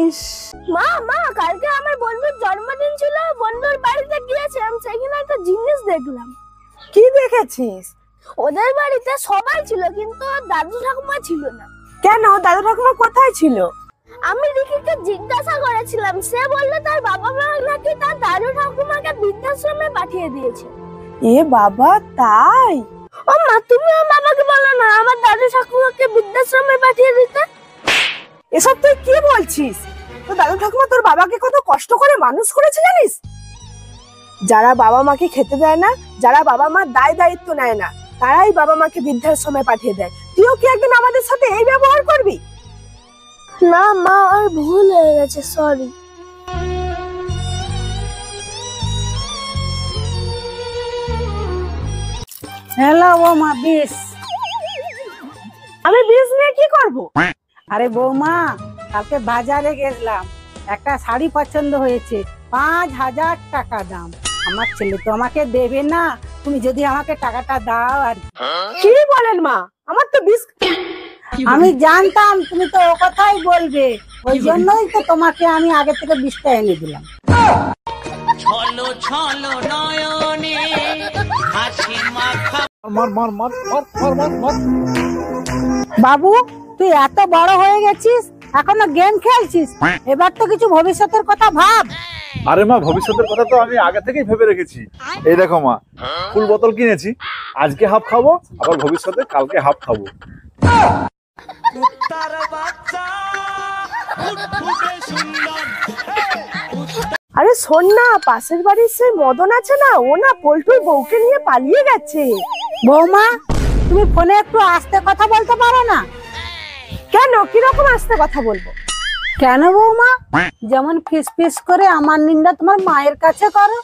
ইস, মা মা কালকে আমার বন্ধুর জন্মদিন ছিল, বন্ধুর বাড়িতে গিয়েছিলাম, সেখানে একটা জিনিস দেখলাম। কি দেখেছিস? ওদের বাড়িতে সবাই ছিল কিন্তু দাদু ঠাকুমা ছিল না। কেন, দাদু ঠাকুমা কোথায় ছিল? আমি রিকিকে জিজ্ঞাসা করেছিলাম, সে বলল তার বাবা মা নাকি তার দাদু ঠাকুমাকে বৃদ্ধাশ্রমে পাঠিয়ে দিয়েছে। এ বাবা, তাই? ও মা, তুমি আমার বাবাকে বলো না আমার দাদু ঠাকুমাকে বৃদ্ধাশ্রমে পাঠিয়ে দিতে। এসব তুই কি বলছিস? তো দাদু ঠাকুমা তোর বাবাকে কত কষ্ট করে মানুষ করেছে জানিস? যারা বাবা মাকে খেতে দেয় না, যারা বাবা মার দায় দায়িত্ব নেয় না, তারাই বাবা মাকে বৃদ্ধাশ্রমে পাঠিয়ে দেয়। তুইও কি একদিন আমাদের সাথে এই ব্যবহার করবি? না মা, আর ভুল হয়ে গেছে, সরি। হ্যালো বৌমা, বিষ। আমি বিষ নিয়ে কি করব? আরে বৌমা, কালকে বাজারে গেছিলাম, একটা শাড়ি পছন্দ হয়েছে, 5,000 টাকা দাম। আমার ছেলে তো আমাকে দেবে না, তুমি যদি আমাকে টাকাটা দাও। আর কি বলেন মা, আমার তো বিষ। আমি জানতাম তুমি তো ও কথাই বলবে, ওই জন্যই তো তোমাকে আমি আগে থেকে বিষটা এনে দিলাম। ছলো ছলো নয়নে হাসি মাখা। বাবু, তুই এত বড় হয়ে গেছিস, এখনো গেম খেলছিস? এবার তো কিছু ভবিষ্যতের কথা ভাব। আরে মা, ভবিষ্যতের কথা তো আমি আগে থেকেই ভেবে রেখেছি। এই দেখো মা, ফুল বোতল কিনেছি, আজকে হাফ খাবো, আবার ভবিষ্যতে কালকে হাফ খাবো। কুত্তার বাচ্চা ফুটফুটে সুন্দর। আরে শোন না, পাশের বাড়ির সেই মদন আছে না, ও না পল্টুর বউকে নিয়ে পালিয়ে গেছে। বৌমা, তুমি ফোনে একটু আস্তে কথা বলতে পারো না? কেন, কিরকম আস্তে কথা বলবো? কেন বৌমা, যেমন ফিস ফিস করে আমার নিন্দা তোমার মায়ের কাছে করো।